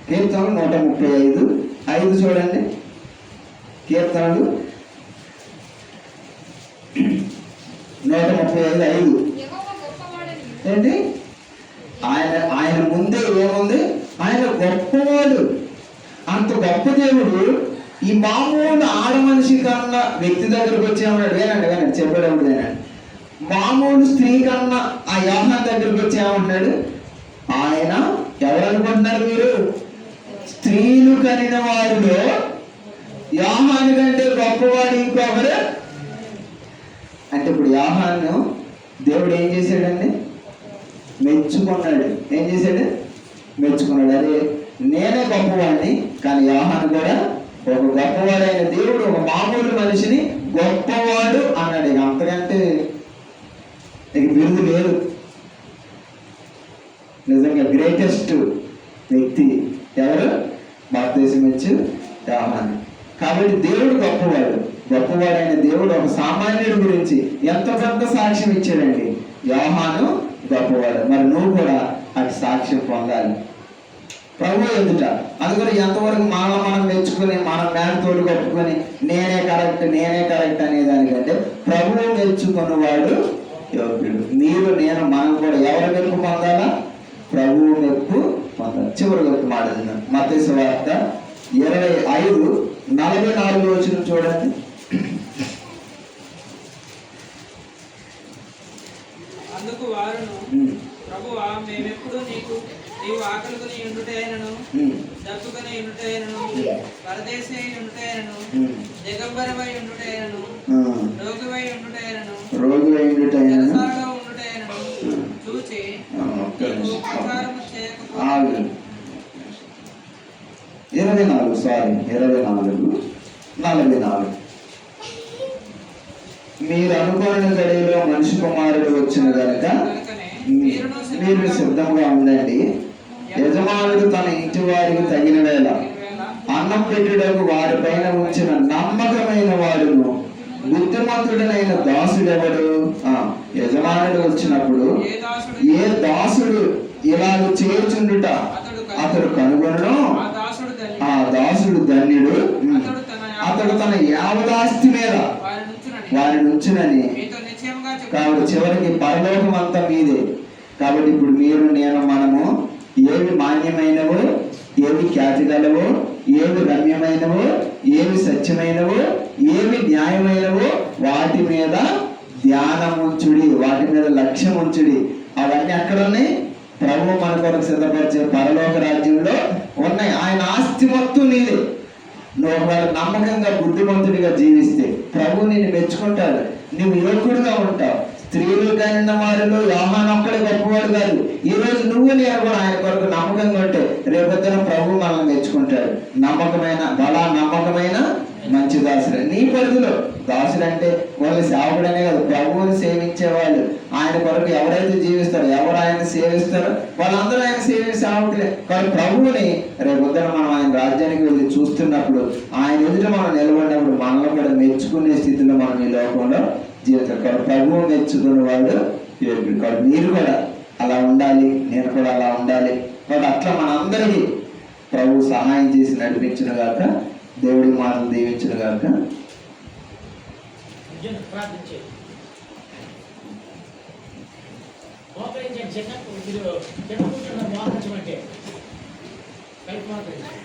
కీర్తనలు 135:5 చూడండి. కీర్తనలు 135:5 ఏంటి? ఆయన ముందే ఏముంది? ఆయన గొప్పవాడు. అంత గొప్ప దేవుడు ఈ మామూలు ఆడ మనిషి కన్నా వ్యక్తి దగ్గరకు వచ్చేమన్నాడు. వేనండి చెప్పేటప్పుడు వేనండి. మామూలు స్త్రీ కన్నా ఆ యోహాను దగ్గరకు వచ్చేమంటున్నాడు? ఆయన ఎవరనుకుంటున్నారు మీరు? స్త్రీలు కనిన వారిలో యోహాను కంటే గొప్పవాడు ఇంకొకరు అంటే. ఇప్పుడు యోహాను దేవుడు ఏం చేశాడండి? మెచ్చుకున్నాడు. ఏం చేశాడు? మెచ్చుకున్నాడు. అరే నేనే గొప్పవాడిని, కానీ యోహాను కూడా ఒక గొప్పవాడైన దేవుడు ఒక మామూలు మనిషిని గొప్పవాడు అన్నాడు. ఇక అంతకంటే ఇక బిరుదు లేదు. నిజంగా గ్రేటెస్ట్ వ్యక్తి ఎవరు? బాప్తిసమిచ్చు యోహాను. కాబట్టి దేవుడు గొప్పవాడైన దేవుడు ఒక సామాన్యుడి గురించి ఎంత పెద్ద సాక్ష్యం ఇచ్చాడండి. యోహాను గొప్పవాడు. మరి నువ్వు కూడా అటు సాక్ష్యం పొందాలి ప్రభు ఎదుట. అందుకని ఎంతవరకు మనం మెచ్చుకొని మనం మేడతోడు కట్టుకొని నేనే కరెక్ట్ అనేదానికంటే ప్రభువు మెచ్చుకున్నవాడు యోగ్యుడు. మీరు నేను మనం కూడా ఎవరి మెప్పు పొందాలా? ప్రభువు మెప్పు పొందాలి. చివరికి ఒక మాట మత్తయి సువార్త 25:44 వచనం చూడండి. అందుకు వారును, ప్రభువా, మేమెప్పుడు నీవు ఆకలికొని ఉండుటైనను బ్రతుకని ఉంటేనను పరదేశీ ఉంటేనను దిగంబరమై ఉంటేనను రోగివై ఉంటేనను చెరసాలలో ఉంటేనను చూచి నీకు ఉపకారము చేయకపోతే 44 మీరు అనుకోని గడిలో మనిషి కుమారుడు వచ్చిన గనుక మీరు సిద్ధంగా ఉండండి. యజమానుడు తన ఇంటి వారికి తగిన వేళ అన్నం పెట్టుటకు వారి పైన ఉంచిన నమ్మకమైన వాడును బుద్ధిమంతుడైన దాసుడెవడు? యజమానుడు వచ్చినప్పుడు ఏ దాసుడు ఇలాగ చేర్చుండుట అతడు కనుగొనను ఆ దాసుడు ధన్యుడు, అతడు తన యావదాస్తి మీద వారి నుంచునని. కాబట్టి చివరికి పరలోకం అంతా మీదే. కాబట్టి ఇప్పుడు మీరు నేను మనము ఏవి మాన్యమైనవో, ఏవి ఖ్యాతి గలవో, ఏవి రమ్యమైనవో, ఏవి సత్యమైనవో, ఏవి న్యాయమైనవో వాటి మీద ధ్యానముంచుడి, వాటి మీద లక్ష్యం ఉంచుడి. అవన్నీ ఎక్కడ ఉన్నాయి? ప్రభు మన కొరకు సిద్ధపరిచే పరలోక రాజ్యంలో ఉన్నాయి. ఆయన ఆస్తి మొత్తం నీదే. నువ్వు ఒకవేళ నమ్మకంగా బుద్ధిమంతుడిగా జీవిస్తే ప్రభు నిన్ను మెచ్చుకుంటాడు. నువ్వు యువకుడిగా ఉంటావు. స్త్రీలు కలిగిన వారిలో యోహాను ఒక్కడే గొప్పవాడు కాదు. ఈ రోజు నువ్వు నేను కూడా ఆయన కొరకు నమ్మకంగా ఉంటే రేపొద్దున ప్రభు మనల్ని మెచ్చుకుంటాడు. నమ్మకమైన మంచి దాసుడు. నీ పరిధిలో దాసుడు అంటే వాళ్ళు సేవకుడనే కాదు, ప్రభువుని సేవించే వాళ్ళు. ఆయన కొరకు ఎవరైతే జీవిస్తారో, ఎవరు ఆయన సేవిస్తారో వాళ్ళందరూ ఆయన సేవకులే. కానీ ప్రభువుని రేపొద్దున మనం ఆయన రాజ్యానికి వెళ్ళి చూస్తున్నప్పుడు, ఆయన ఎదుట మనం నిలబడినప్పుడు మనల్ని కూడా మెచ్చుకునే స్థితిలో మనం ఈ లోకంలో జీవితం. కాబట్టి ప్రభువు మెచ్చుకునే వాళ్ళు యోగ్యుడు. కాబట్టి మీరు కూడా అలా ఉండాలి, నేను కూడా అలా ఉండాలి. కాబట్టి అట్లా మనందరికీ ప్రభు సహాయం చేసి నడిపించిన గాక, దేవుడి మాటలు దీవించిన గాక. మోకరించండి, చిన్న మీరు చిన్న కూర్చున్న మోకరించమంటే కలిపి మోకరించండి.